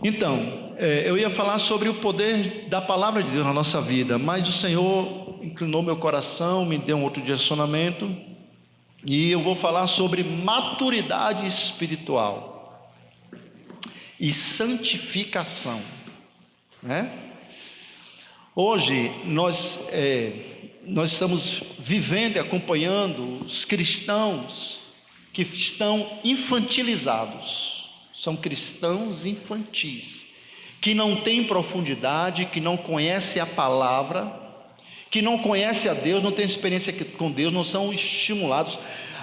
Então, eu ia falar sobre o poder da palavra de Deus na nossa vida, mas o Senhor inclinou meu coração, me deu um outro direcionamento, e eu vou falar sobre maturidade espiritual e santificação, né? Hoje nós estamos vivendo e acompanhando os cristãos que estão infantilizados, são cristãos infantis, que não têm profundidade, que não conhecem a palavra, que não conhecem a Deus, não têm experiência com Deus, não são estimulados.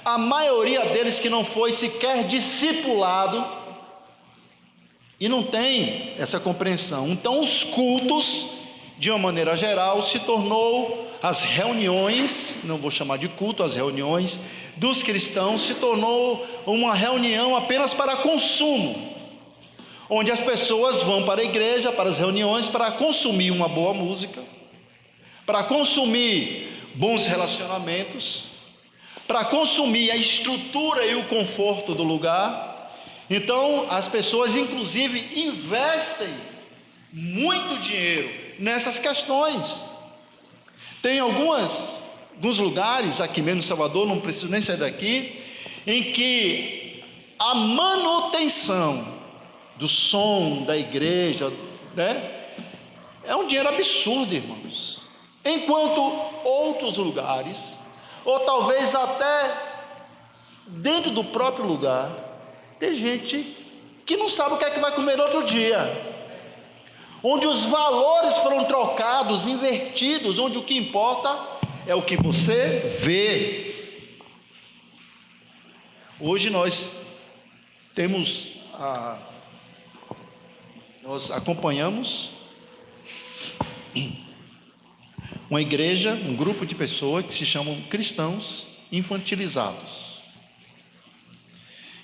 A maioria deles que não foi sequer discipulado e não tem essa compreensão. Então os cultos, de uma maneira geral, se tornou as reuniões, não vou chamar de culto, as reuniões dos cristãos se tornou uma reunião apenas para consumo, onde as pessoas vão para a igreja, para as reuniões, para consumir uma boa música, para consumir bons relacionamentos, para consumir a estrutura e o conforto do lugar. Então as pessoas inclusive investem muito dinheiro nessas questões. Tem alguns lugares, aqui mesmo em Salvador, não preciso nem sair daqui, em que a manutenção do som da igreja, né, é um dinheiro absurdo, irmãos. Enquanto outros lugares, ou talvez até dentro do próprio lugar, tem gente que não sabe o que é que vai comer outro dia, onde os valores foram trocados, invertidos, onde o que importa é o que você vê. Hoje nós acompanhamos uma igreja, um grupo de pessoas que se chamam cristãos infantilizados,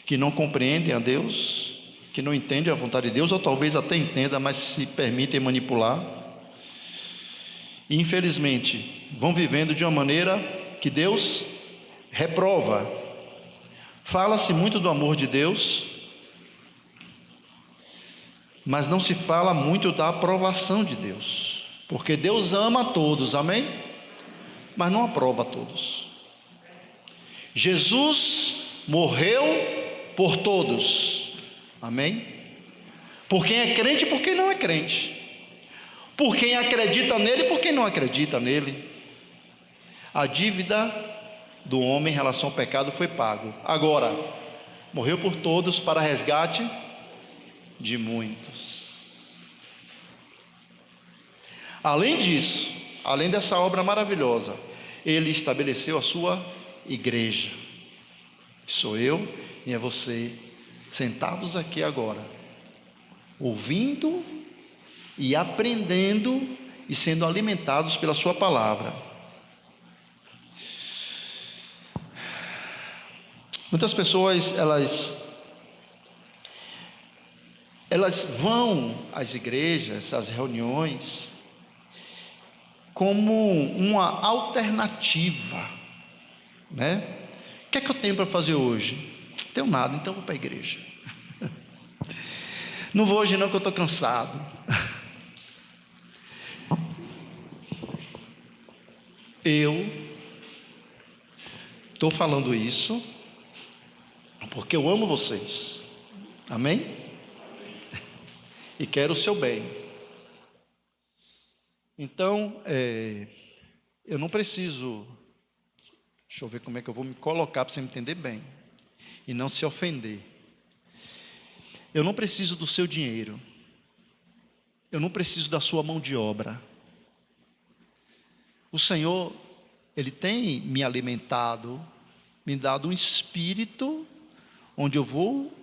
que não compreendem a Deus, que não entendem a vontade de Deus, ou talvez até entendam, mas se permitem manipular, e infelizmente vão vivendo de uma maneira que Deus reprova. Fala-se muito do amor de Deus, mas não se fala muito da aprovação de Deus, porque Deus ama a todos, amém? Mas não aprova a todos. Jesus morreu por todos, amém? Por quem é crente e por quem não é crente, por quem acredita nele e por quem não acredita nele. A dívida do homem em relação ao pecado foi pago. Agora, morreu por todos para resgate de muitos. Além disso, além dessa obra maravilhosa, ele estabeleceu a sua igreja, que sou eu e é você, sentados aqui agora, ouvindo e aprendendo e sendo alimentados pela sua palavra. Muitas pessoas, elas vão às igrejas, às reuniões, como uma alternativa, né? O que é que eu tenho para fazer hoje? Não tenho nada, então vou para a igreja. Não vou hoje não, que eu estou cansado. Eu estou falando isso porque eu amo vocês, amém? E quero o seu bem. Então, eu não preciso, deixa eu ver como é que eu vou me colocar para você me entender bem e não se ofender. Eu não preciso do seu dinheiro, eu não preciso da sua mão de obra. O Senhor, Ele tem me alimentado, me dado um espírito onde eu vou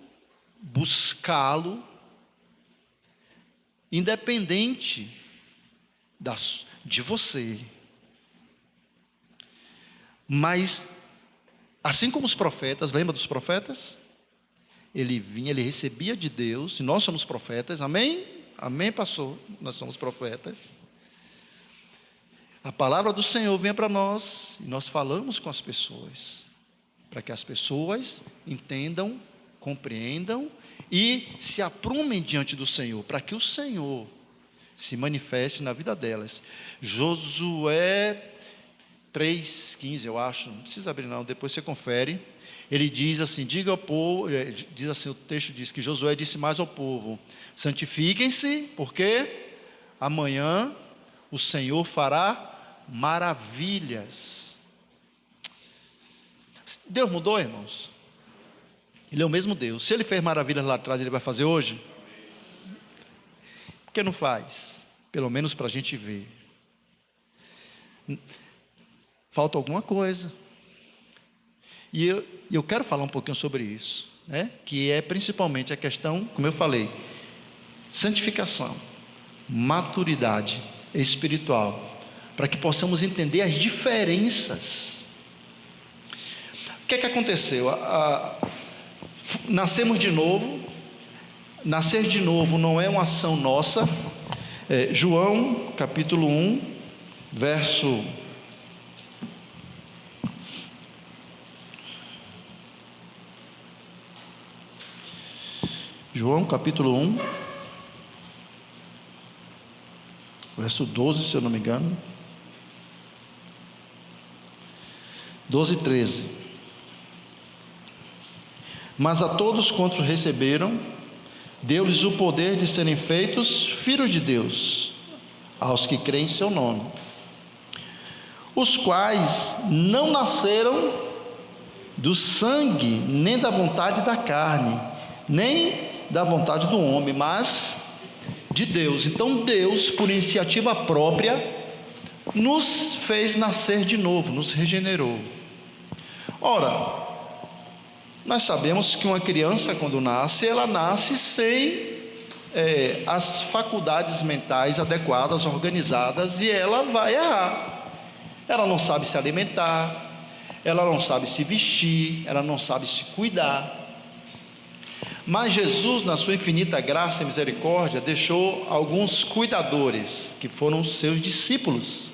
buscá-lo, independente de você. Mas, assim como os profetas, lembra dos profetas? Ele vinha, ele recebia de Deus, e nós somos profetas, amém? Amém, pastor? Nós somos profetas. A palavra do Senhor vem para nós, e nós falamos com as pessoas, para que as pessoas entendam compreendam e se aprumem diante do Senhor, para que o Senhor se manifeste na vida delas. Josué 3,15, eu acho, não precisa abrir não, depois você confere. Ele diz assim, diga ao povo, diz assim, o texto diz que Josué disse mais ao povo: santifiquem-se, porque amanhã o Senhor fará maravilhas. Deus mudou, irmãos? Ele é o mesmo Deus. Se Ele fez maravilhas lá atrás, Ele vai fazer hoje? Por que não faz? Pelo menos para a gente ver. Falta alguma coisa. E eu quero falar um pouquinho sobre isso, né? Que é principalmente a questão, como eu falei, santificação, maturidade espiritual, para que possamos entender as diferenças. O que é que aconteceu? Nascemos de novo. Nascer de novo não é uma ação nossa. João capítulo 1, verso João capítulo 1, verso 12, se eu não me engano, 12 e 13. Mas a todos quantos receberam, deu-lhes o poder de serem feitos filhos de Deus, aos que creem em seu nome, os quais não nasceram do sangue, nem da vontade da carne, nem da vontade do homem, mas de Deus. Então Deus, por iniciativa própria, nos fez nascer de novo, nos regenerou. Ora, nós sabemos que uma criança, quando nasce, ela nasce sem as faculdades mentais adequadas, organizadas, e ela vai errar. Ela não sabe se alimentar, ela não sabe se vestir, ela não sabe se cuidar. Mas Jesus, na sua infinita graça e misericórdia, deixou alguns cuidadores, que foram seus discípulos.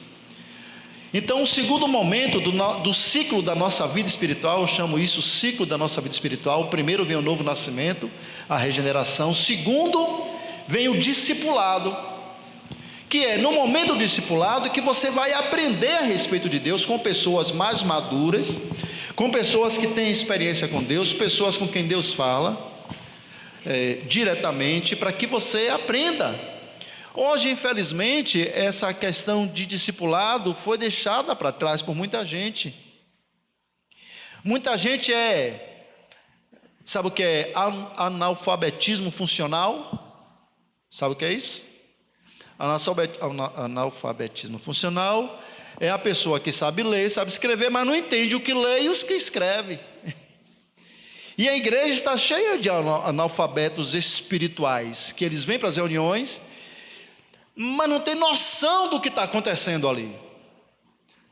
Então, o segundo momento do ciclo da nossa vida espiritual, eu chamo isso ciclo da nossa vida espiritual. O primeiro vem o novo nascimento, a regeneração. O segundo vem o discipulado, que é no momento do discipulado que você vai aprender a respeito de Deus com pessoas mais maduras, com pessoas que têm experiência com Deus, pessoas com quem Deus fala diretamente, para que você aprenda. Hoje, infelizmente, essa questão de discipulado foi deixada para trás por muita gente. Muita gente sabe o que é analfabetismo funcional? Sabe o que é isso? Analfabetismo funcional é a pessoa que sabe ler, sabe escrever, mas não entende o que lê e os que escreve. E a igreja está cheia de analfabetos espirituais, que eles vêm para as reuniões, mas não tem noção do que está acontecendo ali,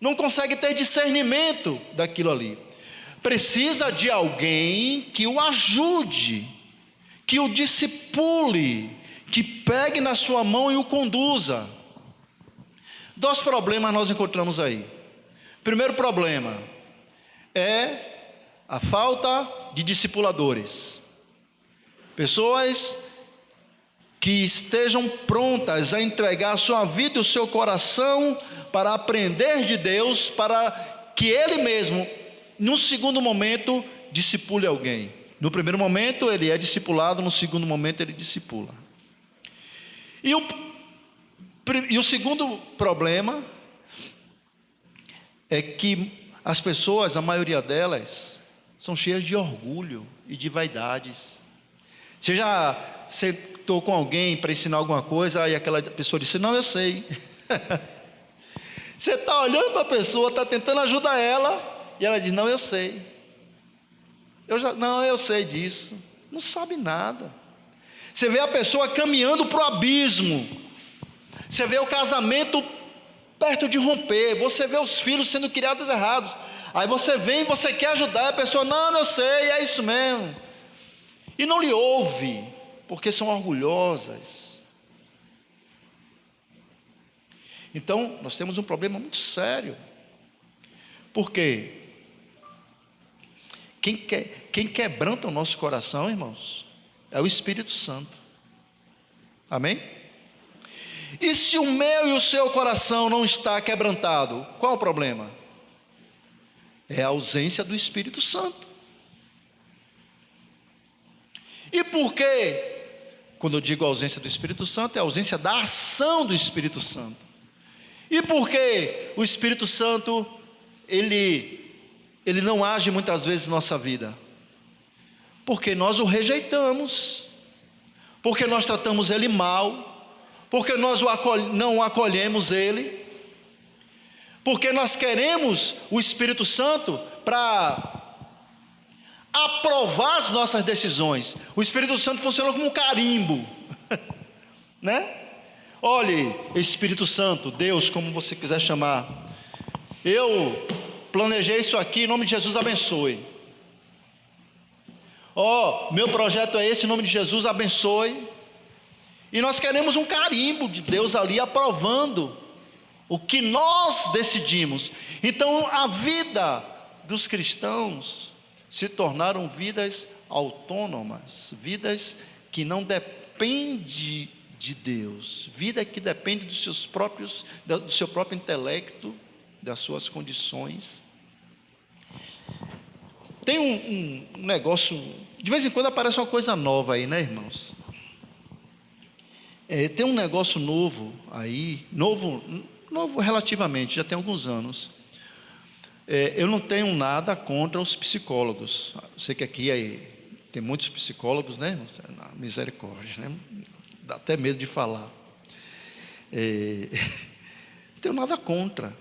não consegue ter discernimento daquilo ali. Precisa de alguém que o ajude, que o discipule, que pegue na sua mão e o conduza. Dois problemas nós encontramos aí. Primeiro problema é a falta de discipuladores, pessoas que estejam prontas a entregar a sua vida e o seu coração para aprender de Deus, para que Ele mesmo, no segundo momento, discipule alguém. No primeiro momento ele é discipulado, no segundo momento ele discipula. E o segundo problema é que as pessoas, a maioria delas, são cheias de orgulho e de vaidades. Você já sentou com alguém para ensinar alguma coisa e aquela pessoa disse: não, eu sei. Você está olhando para a pessoa, está tentando ajudar ela, e ela diz: não, eu sei. Não, eu sei disso. Não sabe nada. Você vê a pessoa caminhando para o abismo. Você vê o casamento perto de romper. Você vê os filhos sendo criados errados. Aí você vem e você quer ajudar a pessoa: não, eu sei, é isso mesmo. E não lhe ouve, porque são orgulhosas. Então, nós temos um problema muito sério. Por quê? Quem quebranta o nosso coração, irmãos, é o Espírito Santo. Amém? E se o meu e o seu coração não está quebrantado, qual o problema? É a ausência do Espírito Santo. E por quê? Quando eu digo ausência do Espírito Santo, é a ausência da ação do Espírito Santo. E por que o Espírito Santo, ele não age muitas vezes em nossa vida? Porque nós o rejeitamos, porque nós tratamos ele mal, porque nós não acolhemos ele, porque nós queremos o Espírito Santo para aprovar as nossas decisões. O Espírito Santo funciona como um carimbo, né? Olhe, Espírito Santo, Deus, como você quiser chamar, eu planejei isso aqui, em nome de Jesus, abençoe. Meu projeto é esse, em nome de Jesus, abençoe. E nós queremos um carimbo de Deus ali, aprovando o que nós decidimos. Então a vida dos cristãos se tornaram vidas autônomas, vidas que não dependem de Deus, vida que depende do seu próprio intelecto, das suas condições. Tem um negócio, de vez em quando aparece uma coisa nova aí, né, irmãos? Tem um negócio novo aí, novo relativamente, já tem alguns anos. Eu não tenho nada contra os psicólogos. Eu sei que aqui tem muitos psicólogos, né? Misericórdia, né? Dá até medo de falar. Não tenho nada contra.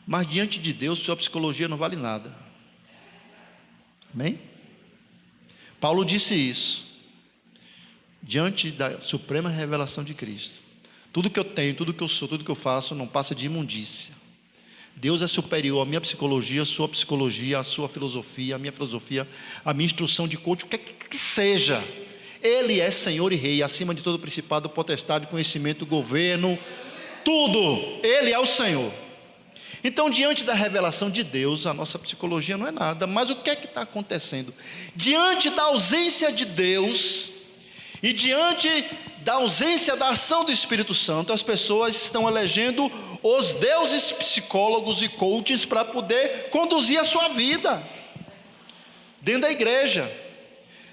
Mas diante de Deus, sua psicologia não vale nada. Amém? Paulo disse isso. Diante da suprema revelação de Cristo, tudo que eu tenho, tudo que eu sou, tudo que eu faço, não passa de imundícia. Deus é superior à minha psicologia, à sua psicologia, à sua filosofia, à minha filosofia, à minha instrução de coach, o que seja. Ele é Senhor e Rei, acima de todo principado, potestade, conhecimento, governo, tudo. Ele é o Senhor. Então, diante da revelação de Deus, a nossa psicologia não é nada. Mas o que é que está acontecendo? Diante da ausência de Deus e diante da ausência da ação do Espírito Santo, as pessoas estão elegendo os deuses psicólogos e coaches para poder conduzir a sua vida dentro da igreja.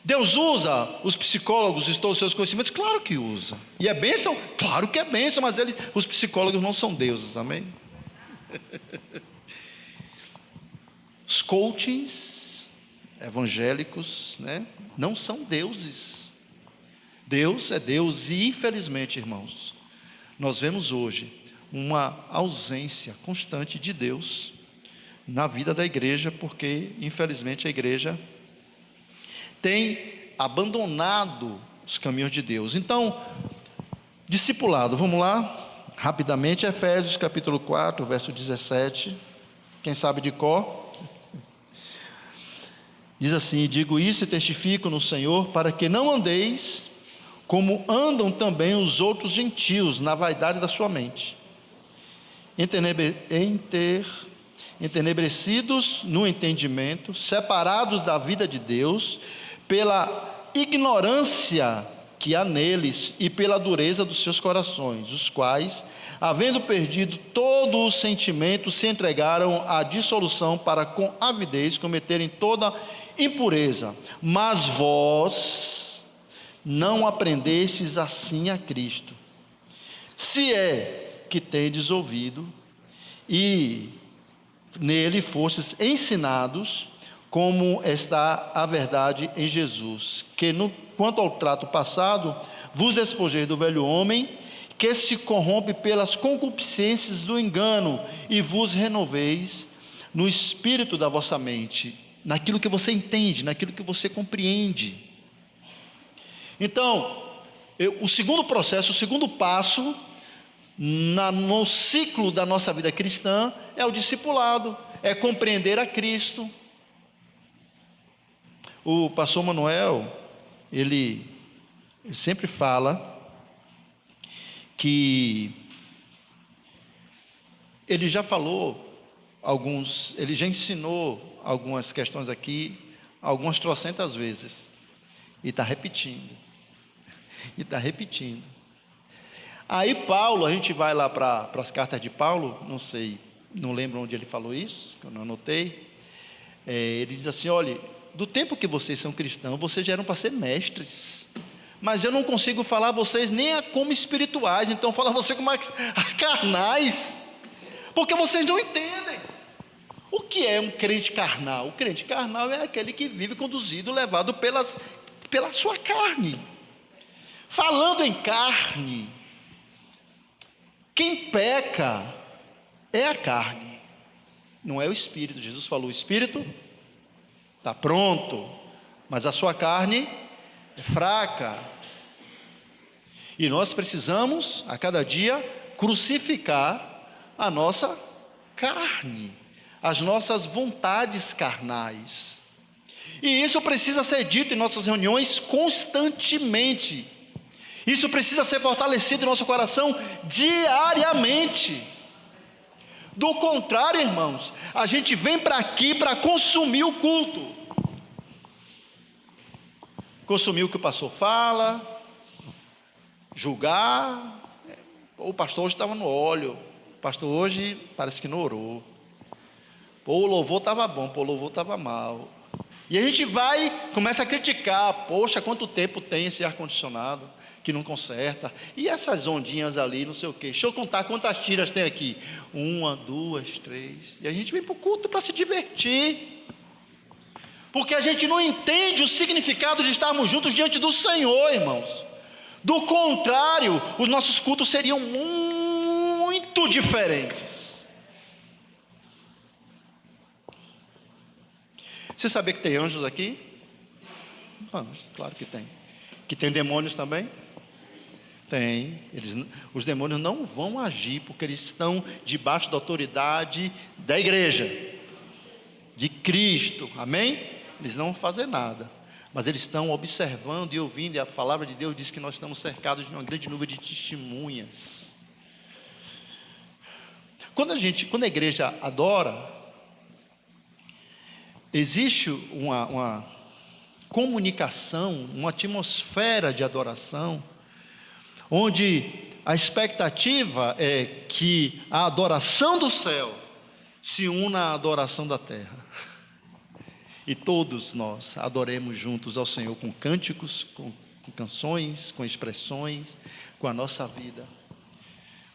Deus usa os psicólogos e todos os seus conhecimentos? Claro que usa. E é bênção? Claro que é bênção, mas os psicólogos não são deuses, amém? Os coachings evangélicos, né, não são deuses. Deus é Deus e, infelizmente, irmãos, nós vemos hoje uma ausência constante de Deus na vida da igreja, porque, infelizmente, a igreja tem abandonado os caminhos de Deus. Então, discipulado, vamos lá, rapidamente, Efésios capítulo 4, verso 17, quem sabe de cor? Diz assim: digo isso e testifico no Senhor, para que não andeis como andam também os outros gentios, na vaidade da sua mente, entenebrecidos no entendimento, separados da vida de Deus, pela ignorância que há neles e pela dureza dos seus corações, os quais, havendo perdido todo o sentimento, se entregaram à dissolução para com avidez cometerem toda impureza. Mas vós não aprendestes assim a Cristo, se é que tendes ouvido e nele fostes ensinados, como está a verdade em Jesus, que quanto ao trato passado, vos despojeis do velho homem, que se corrompe pelas concupiscências do engano, e vos renoveis no espírito da vossa mente, naquilo que você entende, naquilo que você compreende. Então, o segundo processo, o segundo passo no ciclo da nossa vida cristã é o discipulado, é compreender a Cristo. O pastor Manuel, ele sempre fala que ele já falou ele já ensinou algumas questões aqui, algumas trocentas vezes, e está repetindo, Aí Paulo, a gente vai lá para as cartas de Paulo, não lembro onde ele falou isso, que eu não anotei. Ele diz assim: olha, do tempo que vocês são cristãos, vocês já eram para ser mestres, mas eu não consigo falar a vocês nem como espirituais, então fala você como carnais, porque vocês não entendem. O que é um crente carnal? O crente carnal é aquele que vive conduzido, levado pela sua carne. Falando em carne, quem peca é a carne, não é o espírito. Jesus falou: o espírito está pronto, mas a sua carne é fraca. E nós precisamos, a cada dia, crucificar a nossa carne, as nossas vontades carnais. E isso precisa ser dito em nossas reuniões constantemente. Isso precisa ser fortalecido em nosso coração diariamente. Do contrário, irmãos, a gente vem para aqui para consumir o culto. Consumir o que o pastor fala, julgar. O pastor hoje estava no óleo, o pastor hoje parece que não orou. O louvor estava bom, o louvor estava mal. E a gente começa a criticar: poxa, quanto tempo tem esse ar-condicionado que não conserta, e essas ondinhas ali, não sei o quê. Deixa eu contar quantas tiras tem aqui: 1, 2, 3. E a gente vem para o culto para se divertir, porque a gente não entende o significado de estarmos juntos diante do Senhor, irmãos. Do contrário, os nossos cultos seriam muito diferentes. Você sabia que tem anjos aqui? Claro que tem. Que tem demônios também? Tem. Os demônios não vão agir, porque eles estão debaixo da autoridade da igreja, de Cristo, amém? Eles não vão fazer nada, mas eles estão observando e ouvindo, e a palavra de Deus diz que nós estamos cercados de uma grande nuvem de testemunhas. Quando a igreja adora, existe uma comunicação, uma atmosfera de adoração, onde a expectativa é que a adoração do céu se una à adoração da terra, e todos nós adoremos juntos ao Senhor com cânticos, com canções, com expressões, com a nossa vida.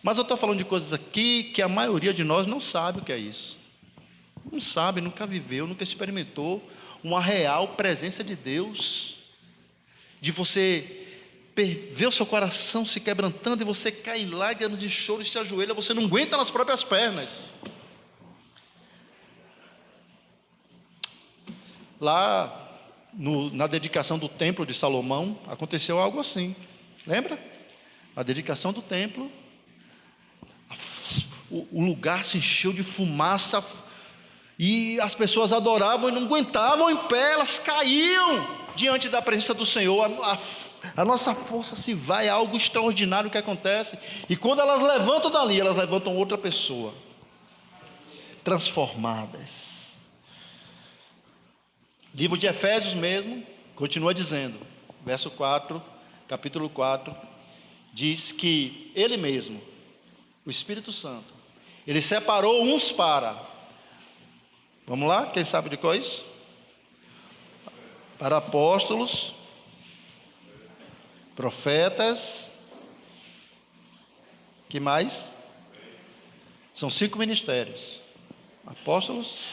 Mas eu estou falando de coisas aqui que a maioria de nós não sabe o que é isso. Não sabe, nunca viveu, nunca experimentou uma real presença de Deus, de você ver o seu coração se quebrantando e você cai em lágrimas e choro e se ajoelha, você não aguenta nas próprias pernas. Lá na dedicação do templo de Salomão, aconteceu algo assim, lembra? A dedicação do templo, o lugar se encheu de fumaça, e as pessoas adoravam e não aguentavam em pé, elas caíam diante da presença do Senhor. A nossa força se vai, é algo extraordinário que acontece. E quando elas levantam dali, elas levantam outra pessoa, transformadas. Livro de Efésios mesmo, continua dizendo, verso 4, capítulo 4, diz que Ele mesmo, o Espírito Santo, Ele separou uns para... Vamos lá, quem sabe de qual é isso? Para apóstolos, profetas, que mais? São 5 ministérios: apóstolos,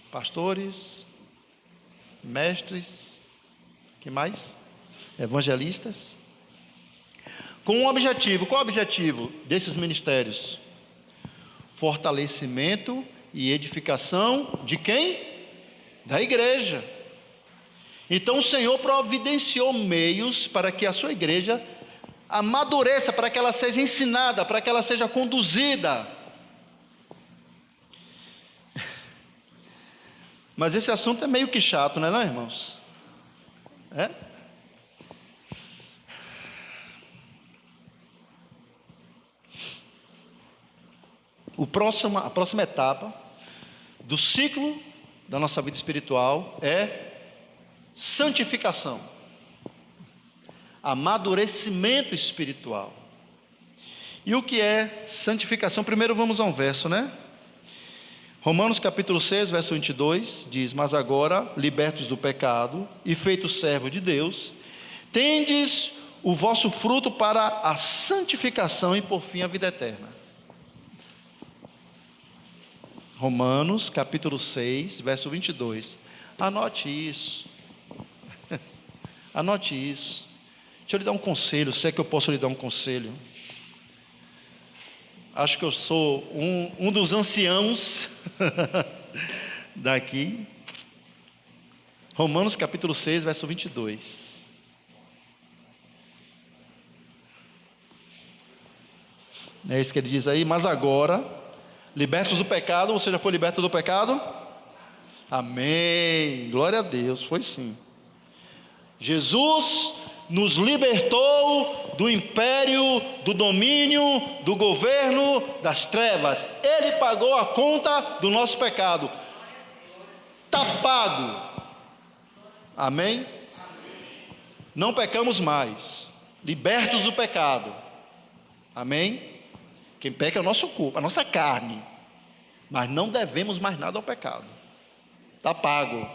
pastores, mestres, que mais? Evangelistas. Com um objetivo. Qual é o objetivo desses ministérios? Fortalecimento e edificação de quem? Da igreja. Então o Senhor providenciou meios para que a sua igreja amadureça, para que ela seja ensinada, para que ela seja conduzida. Mas esse assunto é meio que chato, não é, irmãos? É? A próxima etapa do ciclo da nossa vida espiritual é santificação, amadurecimento espiritual. E o que é santificação? Primeiro vamos a um verso, né? Romanos capítulo 6, verso 22, diz: mas agora, libertos do pecado e feitos servos de Deus, tendes o vosso fruto para a santificação e por fim a vida eterna. Romanos capítulo 6, verso 22. Anote isso. Anote isso. Deixa eu lhe dar um conselho, se é que eu posso lhe dar um conselho. Acho que eu sou um dos anciãos daqui. Romanos capítulo 6, verso 22. É isso que ele diz aí. Mas agora, libertos do pecado, você já foi liberto do pecado? Amém, glória a Deus, foi sim. Jesus nos libertou do império, do domínio, do governo das trevas. Ele pagou a conta do nosso pecado. Está pago. Amém? Não pecamos mais. Libertos do pecado. Amém? Quem peca é o nosso corpo, a nossa carne. Mas não devemos mais nada ao pecado. Está pago.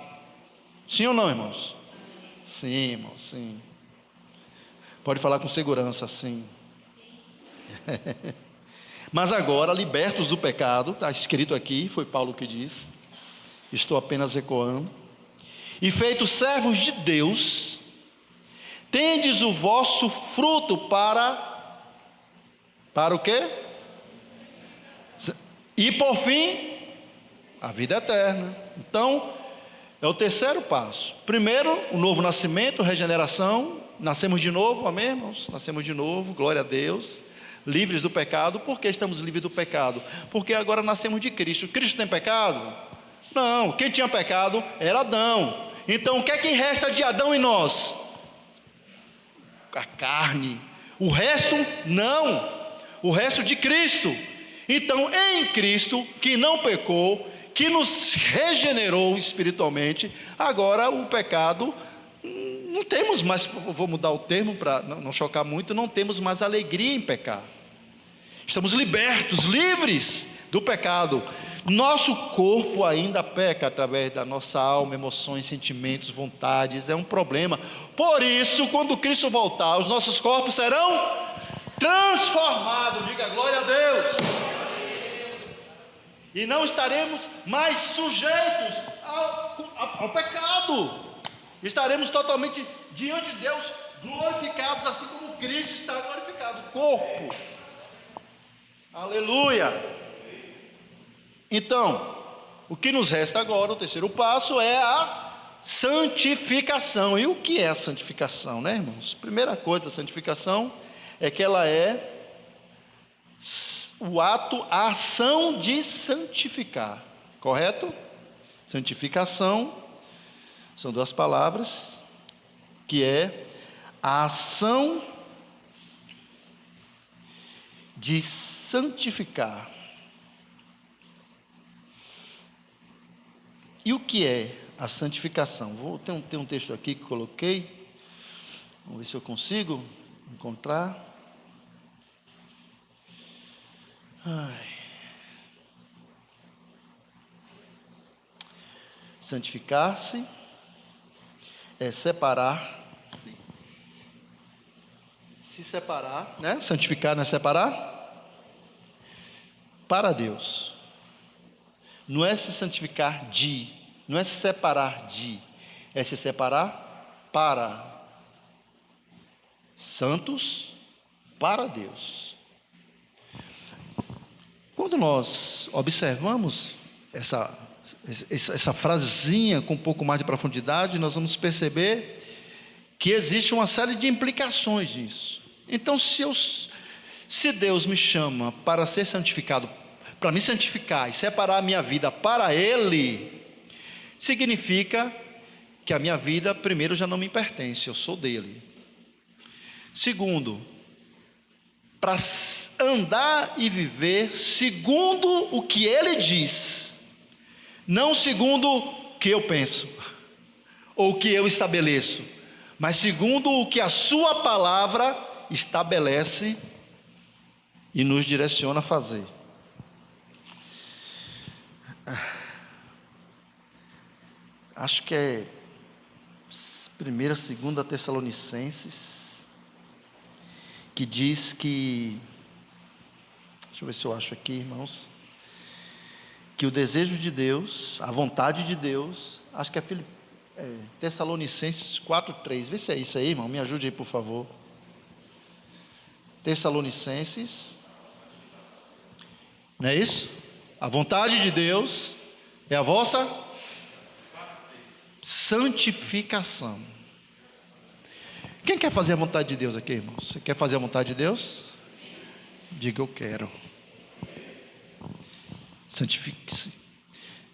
Sim ou não, irmãos? Sim, irmão, sim. Pode falar com segurança, sim. Mas agora, libertos do pecado, está escrito aqui, foi Paulo que disse, estou apenas ecoando, e feitos servos de Deus, tendes o vosso fruto para o quê? E por fim, a vida eterna. Então, é o terceiro passo. Primeiro, o novo nascimento, regeneração. Nascemos de novo, amém, irmãos? Nascemos de novo, glória a Deus. Livres do pecado. Por que estamos livres do pecado? Porque agora nascemos de Cristo. Cristo tem pecado? Não, quem tinha pecado era Adão. Então, o que é que resta de Adão em nós? A carne. O resto, não. O resto de Cristo. Então, em Cristo, que não pecou, que nos regenerou espiritualmente, agora o pecado, não temos mais, vou mudar o termo para não chocar muito, não temos mais alegria em pecar. Estamos libertos, livres do pecado. Nosso corpo ainda peca através da nossa alma, emoções, sentimentos, vontades, é um problema. Por isso, quando Cristo voltar, os nossos corpos serão transformados. Diga glória a Deus. E não estaremos mais sujeitos ao pecado. Estaremos totalmente diante de Deus, glorificados, assim como Cristo está glorificado, corpo. Aleluia. Então, o que nos resta agora, o terceiro passo, é a santificação. E o que é a santificação, né, irmãos? Primeira coisa, a santificação é que ela é o ato, a ação de santificar, correto? Santificação são duas palavras, que é a ação de santificar. E o que é a santificação? Tem um texto aqui que coloquei, vamos ver se eu consigo encontrar. Santificar-se é separar-se. Se separar, né? Santificar não é separar? Para Deus. Não é se santificar de, não é se separar de, é se separar para. Santos para Deus. Quando nós observamos essa frasezinha com um pouco mais de profundidade, nós vamos perceber que existe uma série de implicações disso. Então, se Deus me chama para ser santificado, para me santificar e separar a minha vida para Ele, significa que a minha vida, primeiro, já não me pertence, eu sou dele. Segundo, para andar e viver segundo o que Ele diz, não segundo o que eu penso, ou o que eu estabeleço, mas segundo o que a Sua palavra estabelece e nos direciona a fazer. Acho que é 1ª, 2ª Tessalonicenses, que diz que, deixa eu ver se eu acho aqui, irmãos, que o desejo de Deus, a vontade de Deus, acho que é Tessalonicenses 4:3, vê se é isso aí, irmão, me ajude aí, por favor. Tessalonicenses, não é isso? A vontade de Deus é a vossa santificação. Quem quer fazer a vontade de Deus aqui, irmão? Você quer fazer a vontade de Deus? Diga: eu quero. Santifique-se.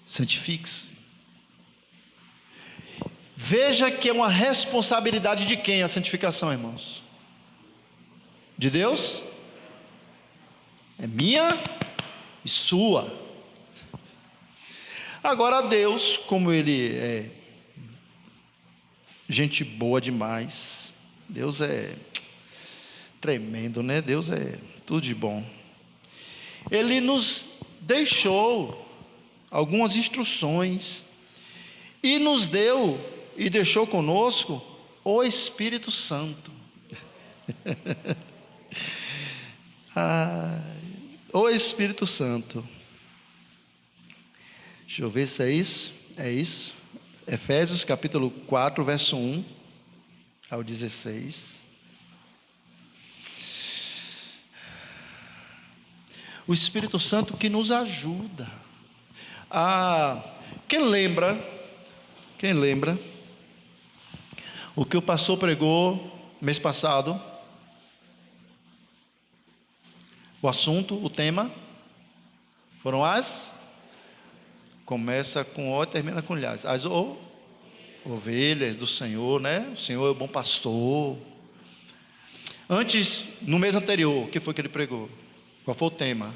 Santifique-se. Veja que é uma responsabilidade de quem a santificação, irmãos? De Deus? É minha e sua. Agora Deus, como Ele é gente boa demais, Deus é tremendo, né? Deus é tudo de bom. Ele nos deixou algumas instruções e nos deu e deixou conosco o Espírito Santo. O Espírito Santo. Deixa eu ver se é isso. É isso. Efésios capítulo 4, verso 1 ao 16. O Espírito Santo que nos ajuda. Quem lembra o que o pastor pregou mês passado? O assunto, o tema, foram começa com O e termina com Lhas, as ovelhas do Senhor, né? O Senhor é o bom pastor. Antes, no mês anterior, o que foi que ele pregou? Qual foi o tema?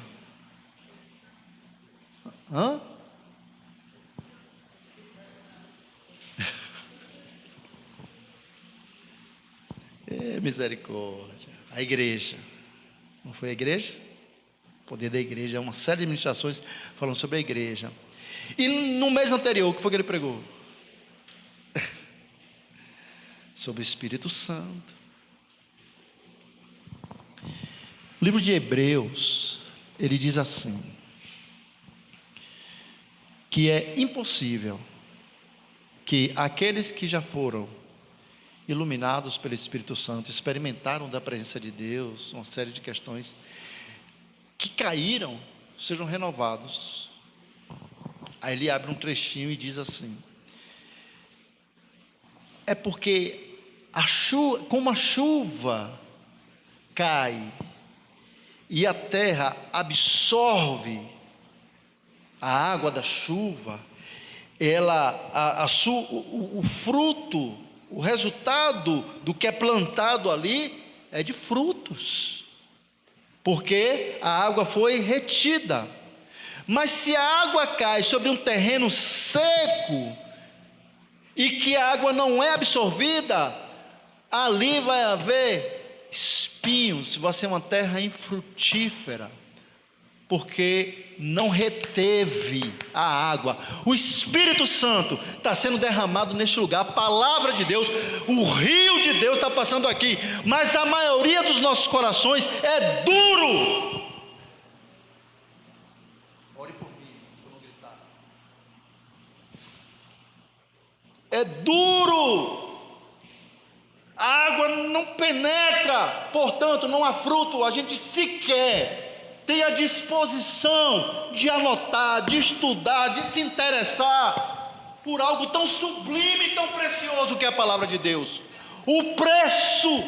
Misericórdia. A igreja. Não foi a igreja? O poder da igreja, é uma série de ministrações falando sobre a igreja. E no mês anterior, o que foi que ele pregou? Sobre o Espírito Santo. O livro de Hebreus, ele diz assim, que é impossível que aqueles que já foram iluminados pelo Espírito Santo, experimentaram da presença de Deus, uma série de questões, que caíram, sejam renovados. Aí ele abre um trechinho e diz assim: é porque como a chuva cai e a terra absorve a água da chuva, o fruto, o resultado do que é plantado ali é de frutos, porque a água foi retida. Mas se a água cai sobre um terreno seco e que a água não é absorvida, ali vai haver espinhos, vai ser uma terra infrutífera, porque não reteve a água. O Espírito Santo está sendo derramado neste lugar, a palavra de Deus, o rio de Deus está passando aqui, mas a maioria dos nossos corações é duro. Ore por mim, para não gritar. É duro, a água não penetra, portanto não há fruto. A gente sequer tem a disposição de anotar, de estudar, de se interessar por algo tão sublime e tão precioso que é a palavra de Deus. O preço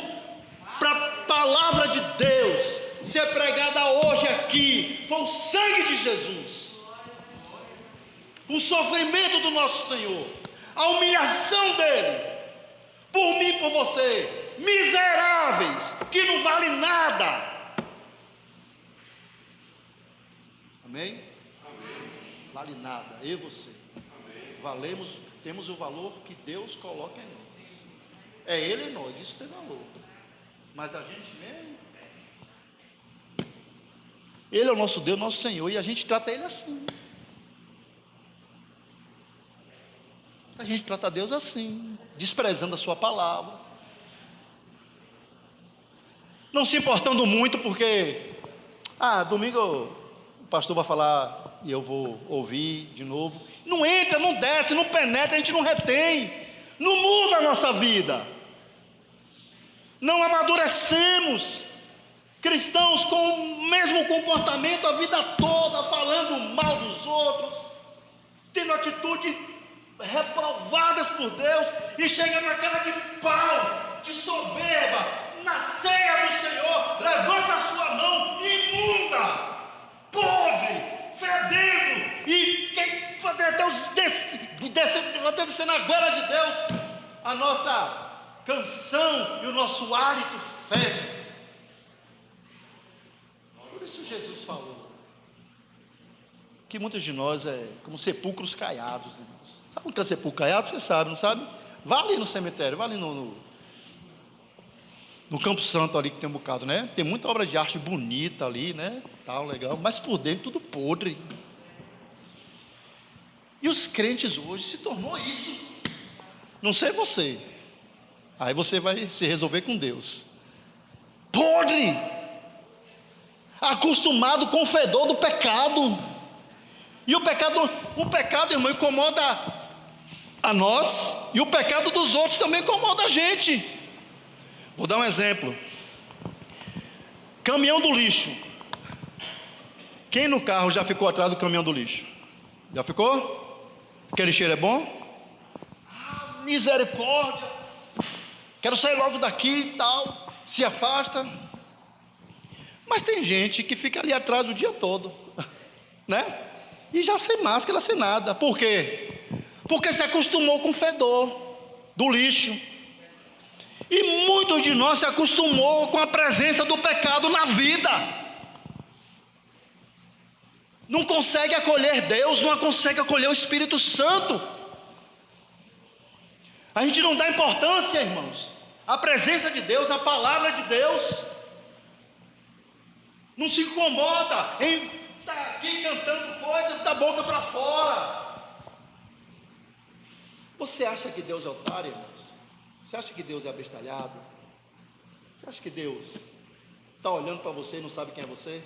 para a palavra de Deus ser pregada hoje aqui foi o sangue de Jesus, o sofrimento do nosso Senhor, a humilhação dele, por mim e por você, miseráveis, que não vale nada, Amém? Vale nada, eu e você. Valemos, temos o valor que Deus coloca em nós. É Ele em nós, isso tem valor. Mas a gente mesmo, Ele é o nosso Deus, nosso Senhor, e a gente trata Ele assim. A gente trata Deus assim, desprezando a sua palavra, não se importando muito, porque domingo o pastor vai falar e eu vou ouvir de novo. Não entra, não desce, não penetra, a gente não retém, não muda a nossa vida, não amadurecemos. Cristãos com o mesmo comportamento a vida toda, falando mal dos outros, tendo atitudes reprovadas por Deus, e chega na cara de pau, de soberba, na ceia do Senhor, levanta a sua mão imunda, podre, fedendo, e quem Deus descer na goela de Deus, a nossa canção e o nosso hálito fede. Por isso Jesus falou que muitos de nós é como sepulcros caiados, irmãos. Sabe o que é sepulcro caiado? Você sabe, não sabe? Vá ali no cemitério, vá ali no Campo Santo ali, que tem um bocado, né? Tem muita obra de arte bonita ali, né? Tal, legal, mas por dentro tudo podre. E os crentes hoje se tornou isso. Não sei você. Aí você vai se resolver com Deus. Podre! Acostumado com o fedor do pecado. E o pecado, irmão, incomoda a nós, e o pecado dos outros também incomoda a gente. Vou dar um exemplo. Caminhão do lixo. Quem no carro já ficou atrás do caminhão do lixo? Já ficou? Aquele cheiro é bom? Misericórdia, quero sair logo daqui e tal. Se afasta. Mas tem gente que fica ali atrás o dia todo, né? E já sem máscara, sem nada. Por quê? Porque se acostumou com o fedor do lixo. E muitos de nós se acostumou com a presença do pecado na vida. Não consegue acolher Deus, não consegue acolher o Espírito Santo. A gente não dá importância, irmãos, à presença de Deus, à palavra de Deus. Não se incomoda em estar aqui cantando coisas da boca para fora. Você acha que Deus é otário, irmãos? Você acha que Deus é abestalhado? Você acha que Deus está olhando para você e não sabe quem é você?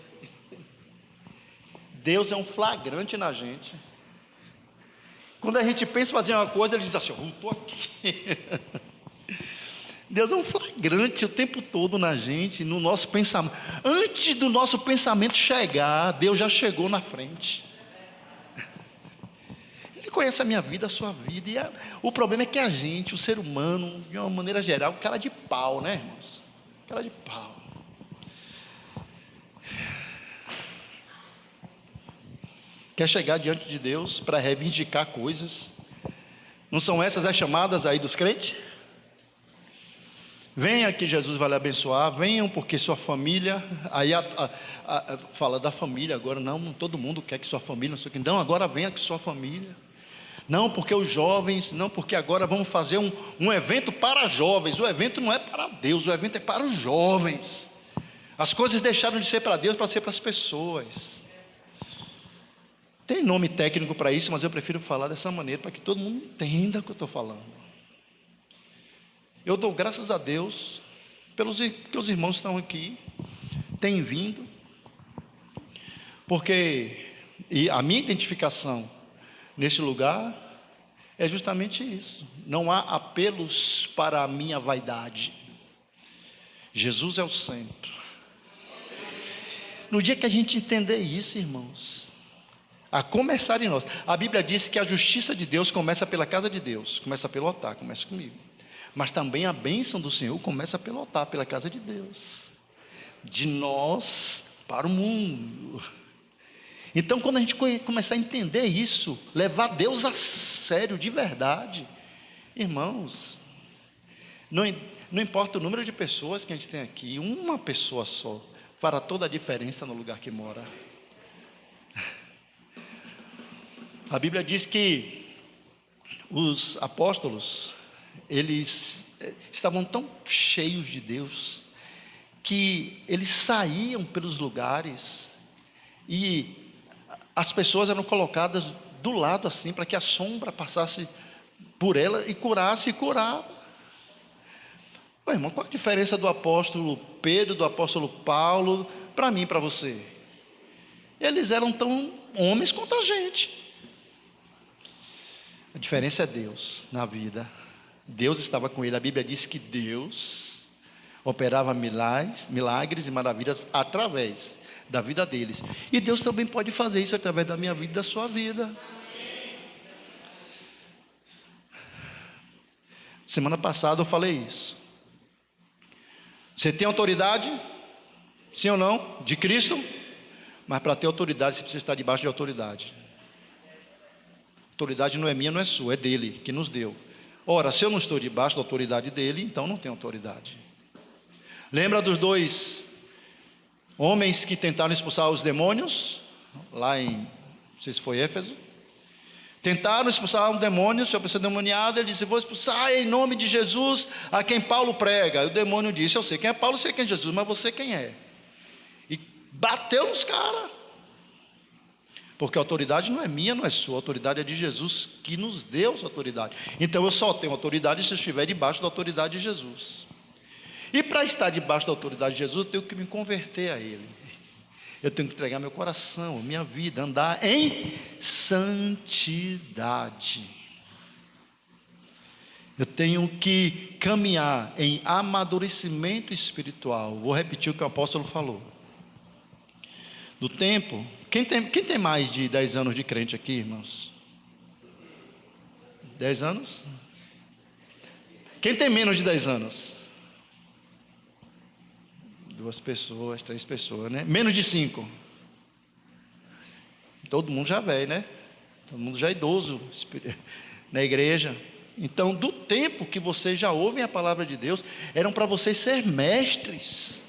Deus é um flagrante na gente. Quando a gente pensa em fazer uma coisa, Ele diz assim: eu estou aqui. Deus é um flagrante o tempo todo na gente, no nosso pensamento. Antes do nosso pensamento chegar, Deus já chegou na frente. Ele conhece a minha vida, a sua vida. E o problema é que a gente, o ser humano, de uma maneira geral, cara de pau, né, irmãos? Cara de pau. Quer chegar diante de Deus para reivindicar coisas. Não são essas as chamadas aí dos crentes? Venha que Jesus vai lhe abençoar. Venham porque sua família. Aí fala da família agora. Não, todo mundo quer que sua família, não sei o que. Não, agora venha que sua família. Não, porque os jovens. Não, porque agora vamos fazer um evento para jovens. O evento não é para Deus, o evento é para os jovens. As coisas deixaram de ser para Deus para ser para as pessoas. Tem nome técnico para isso, mas eu prefiro falar dessa maneira para que todo mundo entenda o que eu estou falando. Eu dou graças a Deus que os irmãos estão aqui, têm vindo, porque a minha identificação neste lugar é justamente isso. Não há apelos para a minha vaidade. Jesus é o centro. No dia que a gente entender isso, irmãos, a começar em nós, a Bíblia diz que a justiça de Deus começa pela casa de Deus, começa pelo altar, começa comigo. Mas também a bênção do Senhor começa pelo altar, pela casa de Deus. De nós para o mundo. Então, quando a gente começar a entender isso, levar Deus a sério, de verdade, irmãos, não importa o número de pessoas que a gente tem aqui, uma pessoa só, fará toda a diferença no lugar que mora. A Bíblia diz que os apóstolos, eles estavam tão cheios de Deus, que eles saíam pelos lugares, e as pessoas eram colocadas do lado assim, para que a sombra passasse por ela e curasse e curava. Ô, irmão, qual a diferença do apóstolo Pedro, do apóstolo Paulo, para mim e para você? Eles eram tão homens quanto a gente. A diferença é Deus na vida. Deus estava com ele. A Bíblia diz que Deus operava milagres e maravilhas através da vida deles. E Deus também pode fazer isso através da minha vida e da sua vida. Semana passada eu falei isso. Você tem autoridade? Sim ou não? De Cristo? Mas para ter autoridade você precisa estar debaixo de autoridade. Autoridade não é minha, não é sua, é dele, que nos deu. Ora, se eu não estou debaixo da autoridade dele, então não tenho autoridade. Lembra dos dois homens que tentaram expulsar os demônios? Lá em, não sei se foi Éfeso. Tentaram expulsar um demônio, tinha uma pessoa demoniada. Ele disse: vou expulsar em nome de Jesus a quem Paulo prega. E o demônio disse: eu sei quem é Paulo, eu sei quem é Jesus, mas você quem é? E bateu nos caras. Porque a autoridade não é minha, não é sua, a autoridade é de Jesus, que nos deu essa autoridade. Então eu só tenho autoridade se eu estiver debaixo da autoridade de Jesus. E para estar debaixo da autoridade de Jesus, eu tenho que me converter a Ele. Eu tenho que entregar meu coração, minha vida, andar em santidade. Eu tenho que caminhar em amadurecimento espiritual. Vou repetir o que o apóstolo falou. Do tempo, quem tem mais de 10 anos de crente aqui, irmãos? 10 anos? Quem tem menos de 10 anos? 2 pessoas, 3 pessoas, né? Menos de 5. Todo mundo já velho, né? Todo mundo já idoso na igreja. Então, do tempo que vocês já ouvem a palavra de Deus, eram para vocês ser mestres.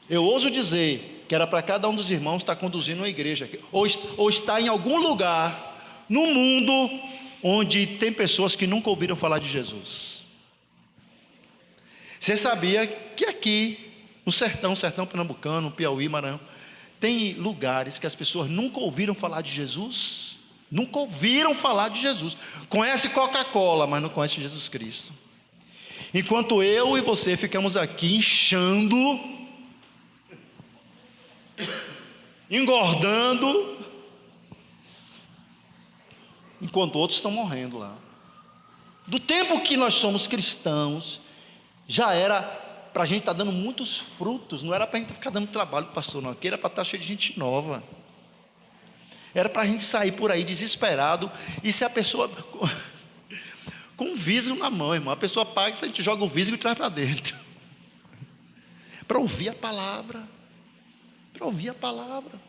Eu ouso dizer que era para cada um dos irmãos estar conduzindo uma igreja, ou estar em algum lugar no mundo onde tem pessoas que nunca ouviram falar de Jesus. Você sabia que aqui no sertão pernambucano, Piauí, Maranhão, tem lugares que as pessoas nunca ouviram falar de Jesus? Nunca ouviram falar de Jesus. Conhece Coca-Cola, mas não conhece Jesus Cristo. Enquanto eu e você ficamos aqui inchando, engordando, enquanto outros estão morrendo lá. Do tempo que nós somos cristãos, já era para a gente estar dando muitos frutos. Não era para a gente ficar dando trabalho para o pastor, não. Aqui era para estar cheio de gente nova. Era para a gente sair por aí desesperado. E se a pessoa com um visgo na mão, irmão, a pessoa paga, a gente joga o visgo e traz para dentro, para ouvir a palavra. Para ouvir a palavra.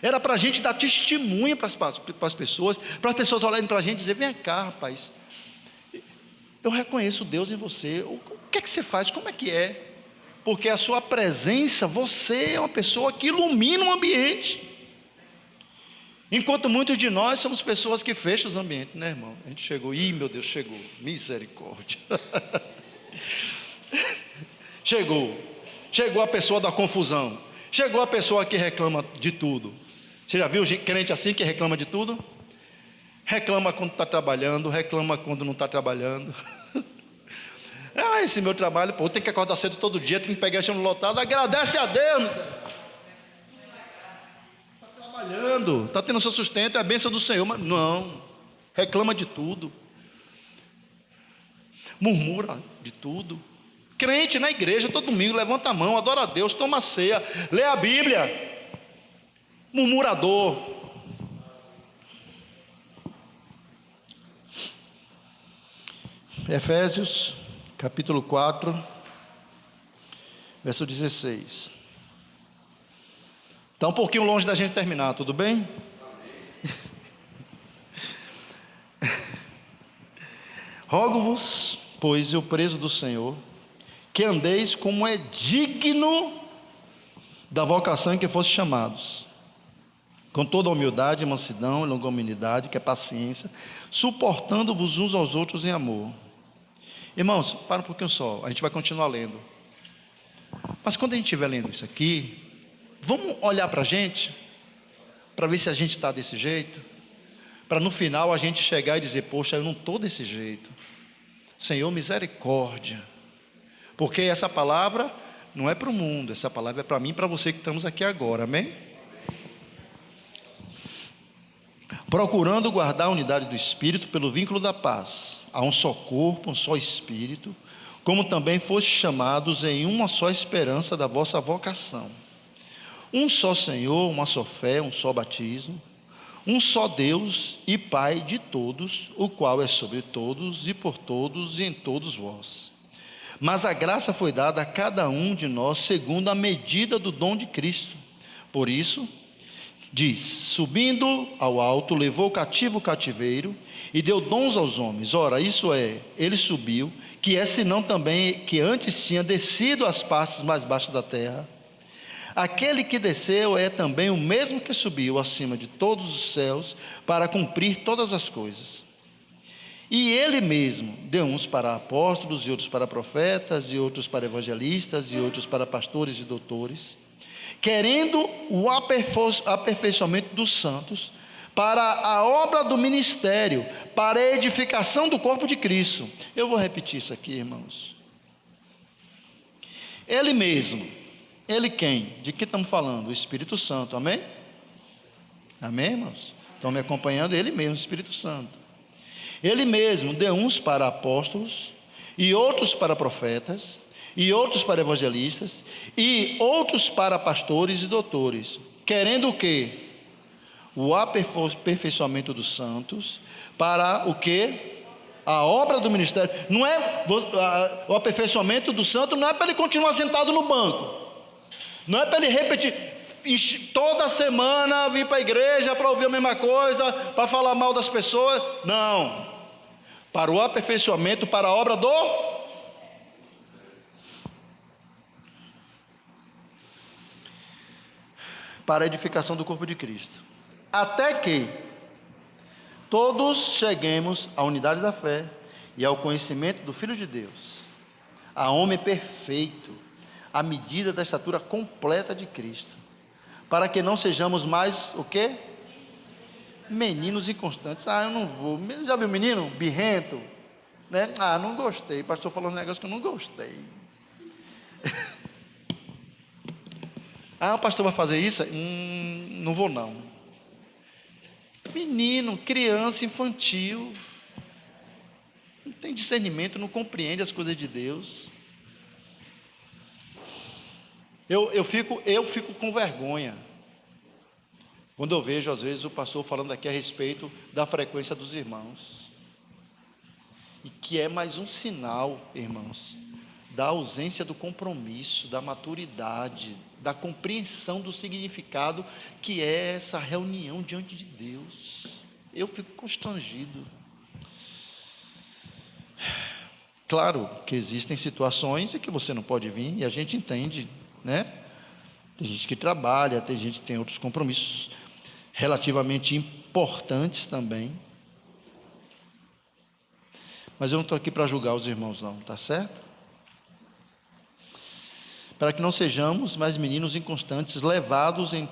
Era para a gente dar testemunha para as pessoas, para as pessoas olharem para a gente e dizer: vem cá, rapaz, eu reconheço Deus em você. O que é que você faz? Como é que é? Porque a sua presença, você é uma pessoa que ilumina o ambiente. Enquanto muitos de nós somos pessoas que fecham os ambientes, né, irmão? A gente chegou, meu Deus, chegou, misericórdia. Chegou a pessoa da confusão. Chegou a pessoa que reclama de tudo. Você já viu crente assim que reclama de tudo? Reclama quando está trabalhando, reclama quando não está trabalhando. Esse meu trabalho, pô, eu tenho que acordar cedo todo dia, tenho que pegar esse ano lotado. Agradece a Deus. Está trabalhando, está tendo seu sustento, é a bênção do Senhor. Mas não, reclama de tudo, murmura de tudo. Crente na igreja, todo domingo, levanta a mão, adora a Deus, toma ceia, lê a Bíblia. Murmurador. Efésios, capítulo 4, verso 16. Está um pouquinho longe da gente terminar, tudo bem? Rogo-vos, pois, eu preso do Senhor, que andeis como é digno da vocação em que foste chamados, com toda a humildade, mansidão e longanimidade, que é paciência, suportando-vos uns aos outros em amor. Irmãos, para um pouquinho só, a gente vai continuar lendo. Mas quando a gente estiver lendo isso aqui, vamos olhar para a gente, para ver se a gente está desse jeito, para no final a gente chegar e dizer: poxa, eu não estou desse jeito. Senhor, misericórdia. Porque essa palavra não é para o mundo, essa palavra é para mim e para você que estamos aqui agora, amém? Procurando guardar a unidade do Espírito pelo vínculo da paz. Há um só corpo, um só Espírito, como também fostes chamados em uma só esperança da vossa vocação. Um só Senhor, uma só fé, um só batismo, um só Deus e Pai de todos, o qual é sobre todos e por todos e em todos vós. Mas a graça foi dada a cada um de nós segundo a medida do dom de Cristo. Por isso, diz: subindo ao alto, levou cativo o cativeiro e deu dons aos homens. Ora, isso é, ele subiu, que é senão também que antes tinha descido às partes mais baixas da terra. Aquele que desceu é também o mesmo que subiu acima de todos os céus para cumprir todas as coisas. E ele mesmo deu uns para apóstolos, e outros para profetas, e outros para evangelistas, e outros para pastores e doutores, querendo o aperfeiçoamento dos santos, para a obra do ministério, para a edificação do corpo de Cristo. Eu vou repetir isso aqui, irmãos. Ele mesmo, ele quem? De que estamos falando? O Espírito Santo, amém? Amém, irmãos? Estão me acompanhando? Ele mesmo, o Espírito Santo. Ele mesmo deu uns para apóstolos, e outros para profetas, e outros para evangelistas, e outros para pastores e doutores, querendo o quê? O aperfeiçoamento dos santos, para o quê? A obra do ministério. Não é o aperfeiçoamento do santo, não é para ele continuar sentado no banco, não é para ele repetir toda semana vir para a igreja para ouvir a mesma coisa, para falar mal das pessoas. Não, para o aperfeiçoamento, para a obra para a edificação do corpo de Cristo, até que todos cheguemos à unidade da fé e ao conhecimento do Filho de Deus, a homem perfeito, à medida da estatura completa de Cristo, para que não sejamos mais o quê? Meninos inconstantes. Eu não vou. Já viu menino? Birrento, né? Não gostei. O pastor falou um negócio que eu não gostei. O pastor vai fazer isso? Não vou não. Menino, criança, infantil, não tem discernimento, não compreende as coisas de Deus. Eu fico com vergonha quando eu vejo às vezes o pastor falando aqui a respeito da frequência dos irmãos, e que é mais um sinal, irmãos, da ausência do compromisso, da maturidade, da compreensão do significado que é essa reunião diante de Deus. Eu fico constrangido. Claro que existem situações em que você não pode vir, e a gente entende, né? Tem gente que trabalha, tem gente que tem outros compromissos relativamente importantes também. Mas eu não estou aqui para julgar os irmãos não, tá certo? Para que não sejamos mais meninos inconstantes, levados em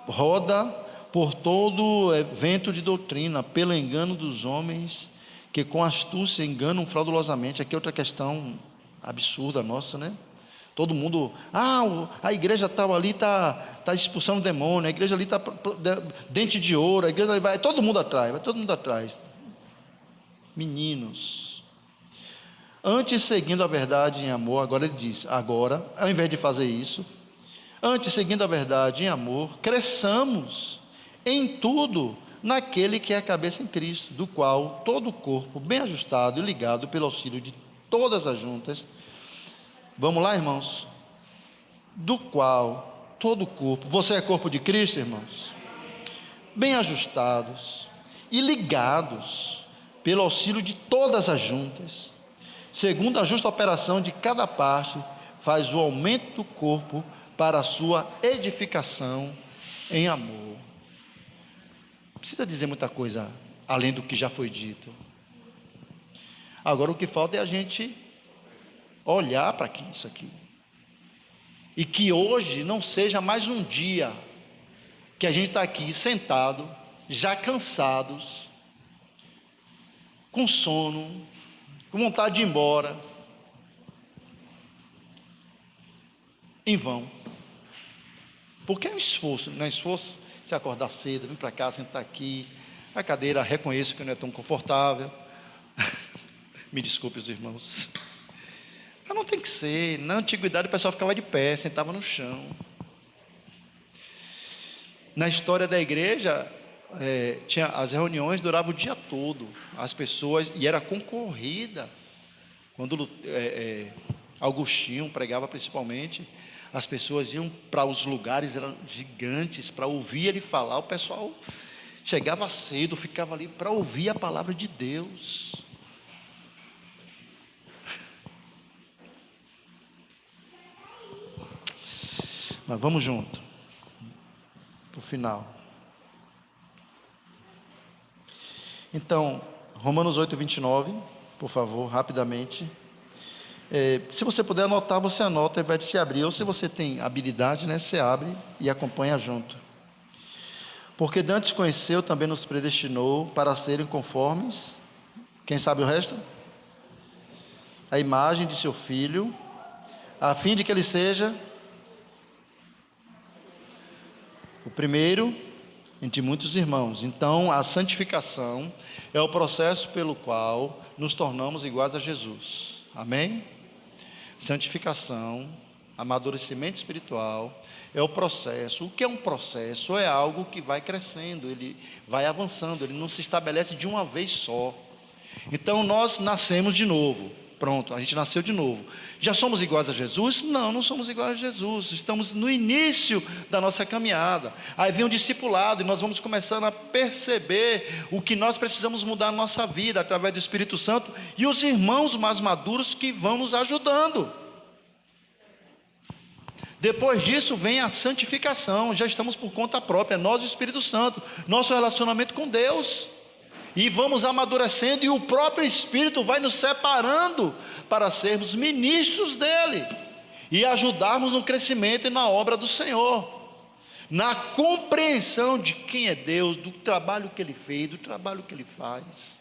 roda por todo vento de doutrina, pelo engano dos homens, que com astúcia enganam fraudulosamente. Aqui é outra questão absurda nossa, né? Todo mundo, a igreja tal ali está expulsando demônio, a igreja ali está dente de ouro, a igreja vai todo mundo atrás. Meninos, antes seguindo a verdade em amor, agora ele diz, ao invés de fazer isso, antes seguindo a verdade em amor, cresçamos em tudo naquele que é a cabeça em Cristo, do qual todo o corpo, bem ajustado e ligado pelo auxílio de todas as juntas, vamos lá, irmãos, do qual todo o corpo, você é corpo de Cristo, irmãos, bem ajustados e ligados pelo auxílio de todas as juntas, segundo a justa operação de cada parte, faz o aumento do corpo para a sua edificação em amor. Não precisa dizer muita coisa além do que já foi dito. Agora o que falta é a gente olhar para isso aqui. E que hoje não seja mais um dia que a gente está aqui sentado, já cansados, com sono, com vontade de ir embora, em vão. Porque é um esforço, não é esforço você acordar cedo, vir para cá, sentar aqui, a cadeira, reconheço que não é tão confortável, me desculpe os irmãos, mas não tem que ser. Na antiguidade o pessoal ficava de pé, sentava no chão. Na história da igreja, tinha, as reuniões duravam o dia todo, as pessoas, e era concorrida. Quando Agostinho pregava principalmente, as pessoas iam para os lugares, eram gigantes, para ouvir ele falar. O pessoal chegava cedo, ficava ali para ouvir a palavra de Deus. Mas vamos junto, para o final. Então, Romanos 8, 29, por favor, rapidamente. Se você puder anotar, você anota, ao invés de se abrir. Ou se você tem habilidade, né, você abre e acompanha junto. Porque dantes conheceu, também nos predestinou para serem conformes. Quem sabe o resto? A imagem de seu Filho, a fim de que ele seja o primeiro entre muitos irmãos. Então, a santificação é o processo pelo qual nos tornamos iguais a Jesus. Amém? Santificação, amadurecimento espiritual, é o processo. O que é um processo? É algo que vai crescendo, ele vai avançando, ele não se estabelece de uma vez só. Então, nós nascemos de novo. Pronto, a gente nasceu de novo. Já somos iguais a Jesus? Não, não somos iguais a Jesus. Estamos no início da nossa caminhada. Aí vem um discipulado e nós vamos começando a perceber o que nós precisamos mudar na nossa vida através do Espírito Santo e os irmãos mais maduros que vão nos ajudando. Depois disso vem a santificação. Já estamos por conta própria, nós e o Espírito Santo, nosso relacionamento com Deus. E vamos amadurecendo, e o próprio Espírito vai nos separando para sermos ministros dele e ajudarmos no crescimento e na obra do Senhor, na compreensão de quem é Deus, do trabalho que ele fez, do trabalho que ele faz.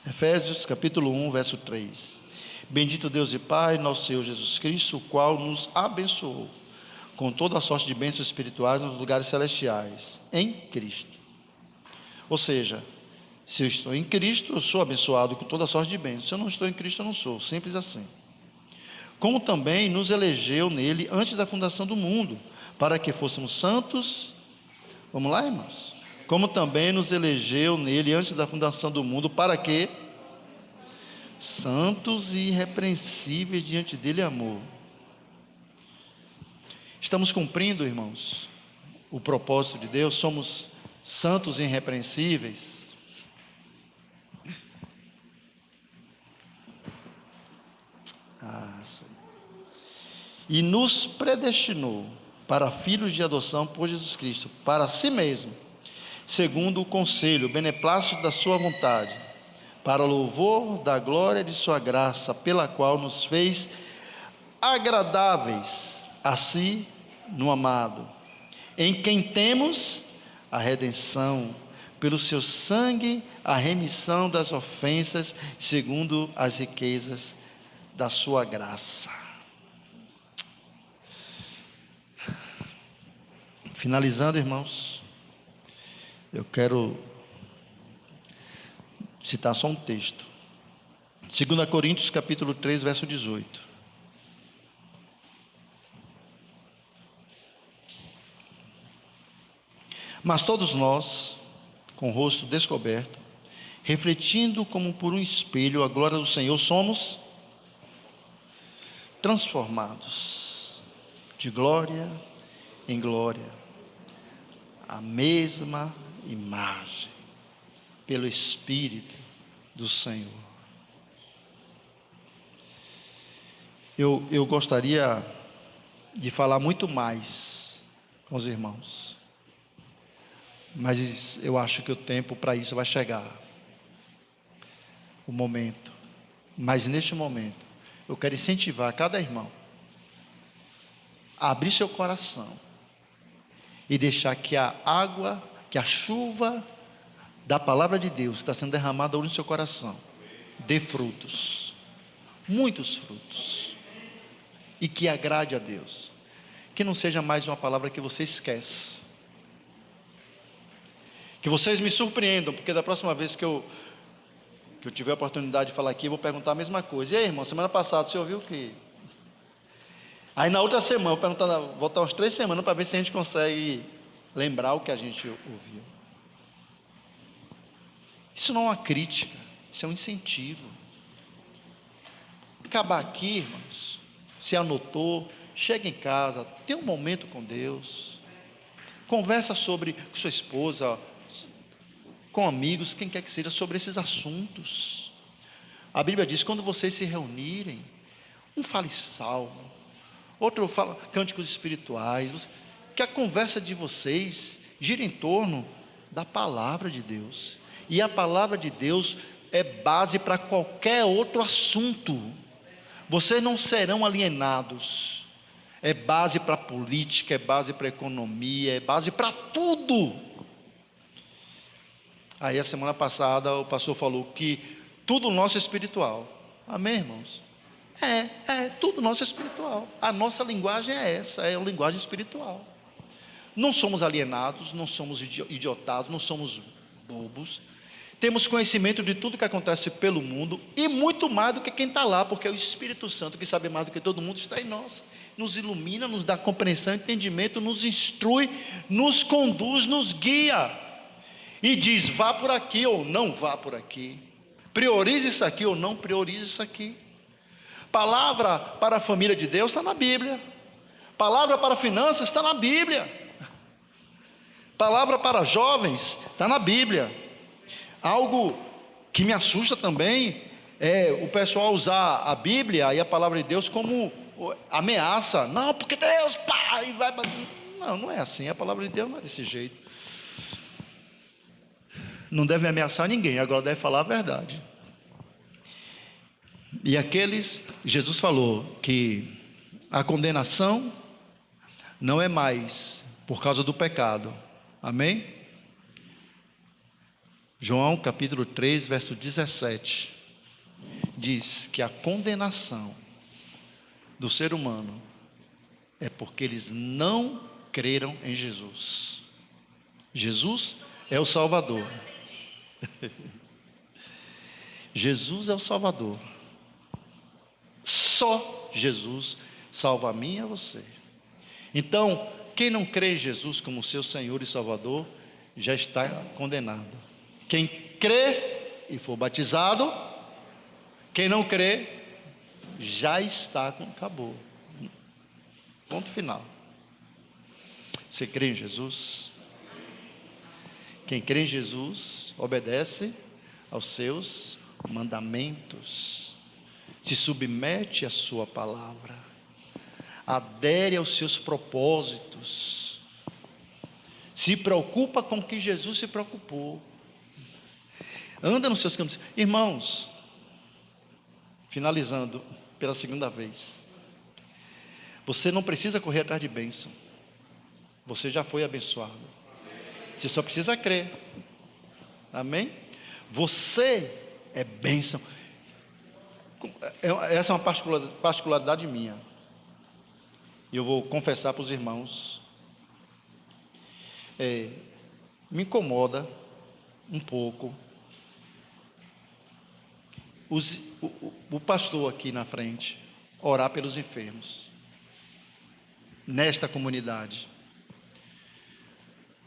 Efésios capítulo 1, verso 3. Bendito Deus e Pai, nosso Senhor Jesus Cristo, o qual nos abençoou com toda a sorte de bênçãos espirituais nos lugares celestiais, em Cristo. Ou seja, se eu estou em Cristo, eu sou abençoado com toda a sorte de bênçãos. Se eu não estou em Cristo, eu não sou. Simples assim. Como também nos elegeu nele antes da fundação do mundo, para que fôssemos santos. Vamos lá, irmãos? Como também nos elegeu nele antes da fundação do mundo, para que santos e irrepreensíveis diante dele, amor. Estamos cumprindo, irmãos, o propósito de Deus. Somos santos e irrepreensíveis. E nos predestinou para filhos de adoção por Jesus Cristo, para si mesmo, segundo o conselho, o beneplácito da sua vontade, para o louvor da glória de sua graça, pela qual nos fez agradáveis a si no amado, em quem temos a redenção, pelo seu sangue, a remissão das ofensas, segundo as riquezas da sua graça. Finalizando, irmãos, eu quero citar só um texto. 2 Coríntios capítulo 3, verso 18. Mas todos nós, com o rosto descoberto, refletindo como por um espelho a glória do Senhor, somos transformados de glória em glória, a mesma imagem, pelo Espírito do Senhor. Eu gostaria de falar muito mais com os irmãos, mas eu acho que o tempo para isso vai chegar, o momento. Mas neste momento, eu quero incentivar cada irmão a abrir seu coração e deixar que a água, que a chuva da palavra de Deus que está sendo derramada hoje no seu coração, dê frutos, muitos frutos, e que agrade a Deus, que não seja mais uma palavra que você esquece, que vocês me surpreendam, porque da próxima vez que eu tiver a oportunidade de falar aqui, eu vou perguntar a mesma coisa. E aí, irmão, semana passada você ouviu o quê? Aí na outra semana, eu vou perguntar, voltar umas 3 semanas para ver se a gente consegue lembrar o que a gente ouviu. Isso não é uma crítica, isso é um incentivo. Acabar aqui, irmãos, se anotou, chega em casa, tem um momento com Deus, conversa sobre com sua esposa, com amigos, quem quer que seja, sobre esses assuntos. A Bíblia diz, quando vocês se reunirem, um fale salmo, outro fala cânticos espirituais, que a conversa de vocês gira em torno da palavra de Deus, e a palavra de Deus é base para qualquer outro assunto. Vocês não serão alienados, é base para a política, é base para a economia, é base para tudo. Aí a semana passada o pastor falou que tudo nosso é espiritual. Amém, irmãos? Tudo nosso é espiritual. A nossa linguagem é essa, é uma linguagem espiritual. Não somos alienados, não somos idiotados, não somos bobos. Temos conhecimento de tudo que acontece pelo mundo e muito mais do que quem está lá, porque é o Espírito Santo que sabe mais do que todo mundo está em nós. Nos ilumina, nos dá compreensão, entendimento, nos instrui, nos conduz, nos guia. E diz, vá por aqui ou não vá por aqui. Priorize isso aqui ou não priorize isso aqui. Palavra para a família de Deus está na Bíblia. Palavra para finanças está na Bíblia. Palavra para jovens está na Bíblia. Algo que me assusta também é o pessoal usar a Bíblia e a palavra de Deus como ameaça. Não, porque Deus, pai, vai bater. Não, não é assim. A palavra de Deus não é desse jeito. Não deve ameaçar ninguém, agora deve falar a verdade. E Jesus falou que a condenação não é mais por causa do pecado. Amém? João capítulo 3, verso 17, diz que a condenação do ser humano é porque eles não creram em Jesus. Jesus é o Salvador. Jesus é o Salvador. Só Jesus salva a mim e a você. Então, quem não crê em Jesus como seu Senhor e Salvador, já está condenado. Quem crê e for batizado, quem não crê, já está, acabou. Ponto final. Você crê em Jesus? Quem crê em Jesus, obedece aos seus mandamentos, se submete à sua palavra, adere aos seus propósitos, se preocupa com o que Jesus se preocupou, anda nos seus caminhos. Irmãos, finalizando pela segunda vez, você não precisa correr atrás de bênção, você já foi abençoado, você só precisa crer. Amém? Você é bênção. Essa é uma particularidade minha. E eu vou confessar para os irmãos. Me incomoda um pouco o pastor aqui na frente orar pelos enfermos nesta comunidade,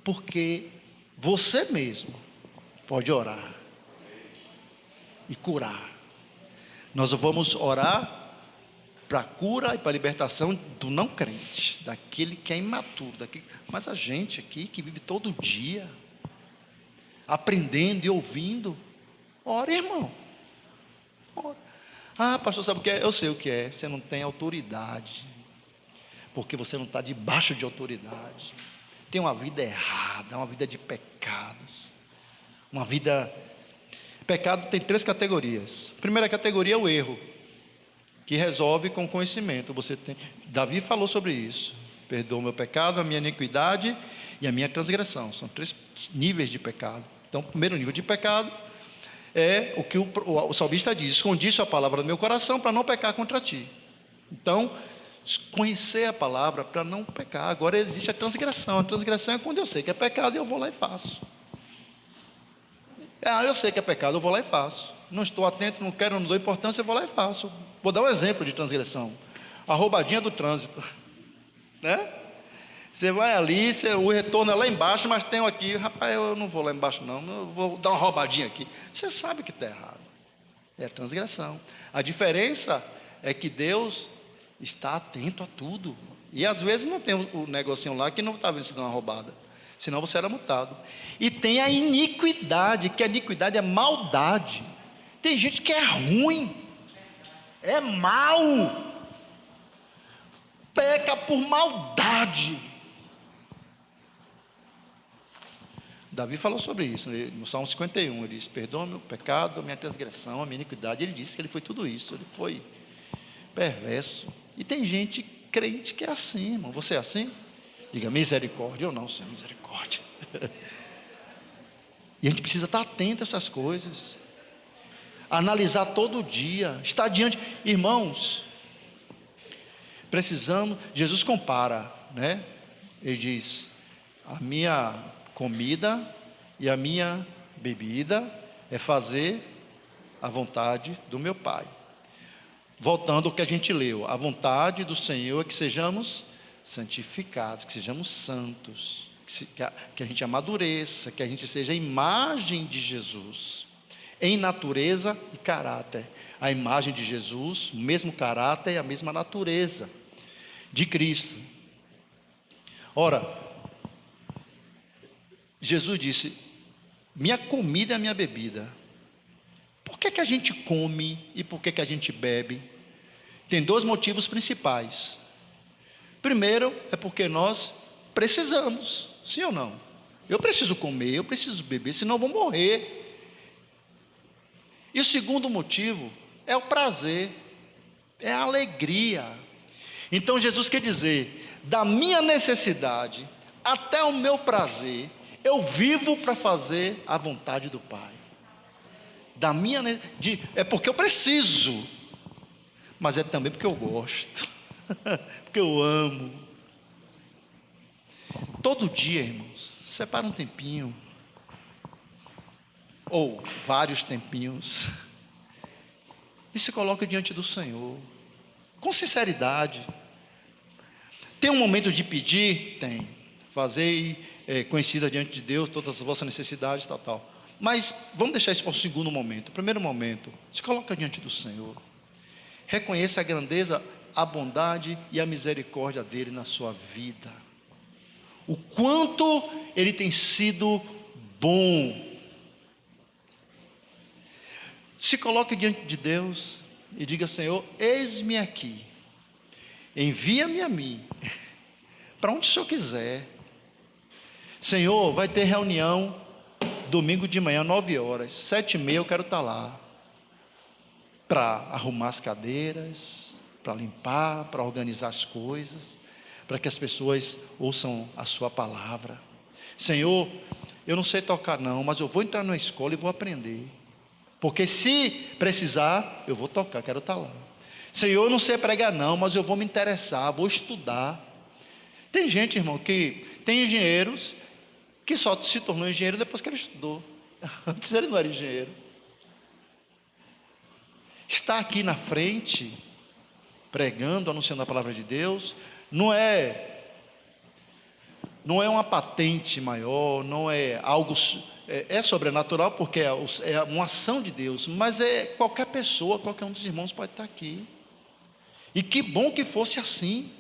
porque você mesmo pode orar e curar. Nós vamos orar para a cura e para a libertação do não crente, daquele que é imaturo, mas a gente aqui que vive todo dia, aprendendo e ouvindo. Ora, irmão. Ora. Ah, pastor, sabe o que é? Eu sei o que é. Você não tem autoridade. Porque você não está debaixo de autoridade. Tem uma vida errada, uma vida de pecados. Uma vida... Pecado tem 3 categorias. A primeira categoria é o erro, que resolve com conhecimento. Davi falou sobre isso. Perdoa o meu pecado, a minha iniquidade e a minha transgressão. São 3 níveis de pecado. Então, o primeiro nível de pecado é o que o salmista diz: escondi sua palavra no meu coração para não pecar contra ti. Então, conhecer a palavra para não pecar. Agora existe a transgressão. A transgressão é quando eu sei que é pecado e eu vou lá e faço. Eu sei que é pecado, eu vou lá e faço. Não estou atento, não quero, não dou importância, eu vou lá e faço. Vou dar um exemplo de transgressão. A roubadinha do trânsito, né? Você vai ali, o retorno é lá embaixo, mas tem um aqui. Rapaz, eu não vou lá embaixo não, eu vou dar uma roubadinha aqui. Você sabe que está errado. É transgressão. A diferença é que Deus está atento a tudo. E às vezes não tem o negocinho lá que não está vendo se dando uma roubada. Senão você era multado. E tem a iniquidade, que a iniquidade é maldade. Tem gente que é ruim, é mau, peca por maldade. Davi falou sobre isso no Salmo 51. Ele disse: perdoa meu pecado, a minha transgressão, a minha iniquidade. Ele disse que ele foi tudo isso, ele foi perverso. E tem gente crente que é assim, irmão. Você é assim? Diga misericórdia. Eu não, Senhor, misericórdia. E a gente precisa estar atento a essas coisas, analisar todo dia, estar diante. Irmãos, precisamos. Jesus compara, né? Ele diz: a minha comida e a minha bebida é fazer a vontade do meu Pai. Voltando ao que a gente leu, a vontade do Senhor é que sejamos santificados, que sejamos santos, que a gente amadureça, que a gente seja a imagem de Jesus, em natureza e caráter. A imagem de Jesus, o mesmo caráter e a mesma natureza de Cristo. Ora, Jesus disse: minha comida é a minha bebida. Por que a gente come e por que a gente bebe? Tem 2 motivos principais. Primeiro, é porque nós precisamos, sim ou não? Eu preciso comer, eu preciso beber, senão eu vou morrer. E o segundo motivo é o prazer, é a alegria. Então Jesus quer dizer: da minha necessidade até o meu prazer, eu vivo para fazer a vontade do Pai. É porque eu preciso, mas é também porque eu gosto, porque eu amo. Todo dia, irmãos, separa um tempinho, ou vários tempinhos, e se coloca diante do Senhor, com sinceridade. Tem um momento de pedir? Tem. Fazei conhecida diante de Deus todas as vossas necessidades, tal. Mas vamos deixar isso para o segundo momento. O primeiro momento, se coloca diante do Senhor. Reconheça a grandeza, a bondade e a misericórdia dele na sua vida. O quanto ele tem sido bom. Se coloque diante de Deus e diga: Senhor, eis-me aqui. Envia-me a mim, para onde o Senhor quiser. Senhor, vai ter reunião domingo de manhã, 9 horas, 7h30 eu quero estar lá, para arrumar as cadeiras, para limpar, para organizar as coisas, para que as pessoas ouçam a sua palavra. Senhor, eu não sei tocar não, mas eu vou entrar na escola e vou aprender, porque se precisar, eu vou tocar, quero estar lá. Senhor, eu não sei pregar não, mas eu vou me interessar, vou estudar. Tem gente, irmão, que tem engenheiros que só se tornou engenheiro depois que ele estudou. Antes ele não era engenheiro. Está aqui na frente, pregando, anunciando a palavra de Deus, não é uma patente maior, não é algo, é sobrenatural, porque é uma ação de Deus, mas qualquer pessoa, qualquer um dos irmãos pode estar aqui. E que bom que fosse assim.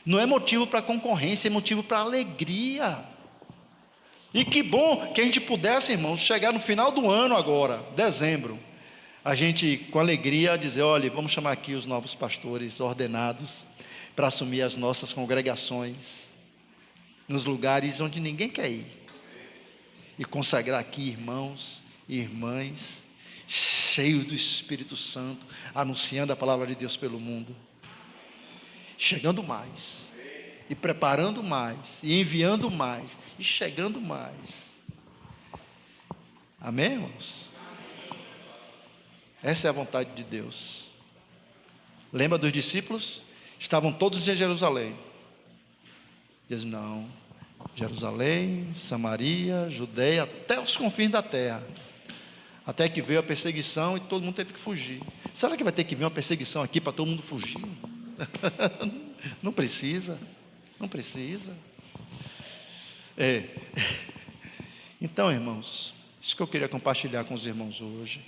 Não é motivo para concorrência, é motivo para alegria. E que bom que a gente pudesse, irmãos, chegar no final do ano agora, dezembro, a gente com alegria dizer, olha, vamos chamar aqui os novos pastores ordenados para assumir as nossas congregações, nos lugares onde ninguém quer ir, e consagrar aqui irmãos e irmãs, cheios do Espírito Santo, anunciando a palavra de Deus pelo mundo, chegando mais, e preparando mais, e enviando mais, e chegando mais. Amém, irmãos? Essa é a vontade de Deus. Lembra dos discípulos? Estavam todos em Jerusalém. Diz não, Jerusalém, Samaria, Judeia, até os confins da terra. Até que veio a perseguição e todo mundo teve que fugir. Será que vai ter que vir uma perseguição aqui para todo mundo fugir? Não precisa, não precisa. Então, irmãos, isso que eu queria compartilhar com os irmãos hoje.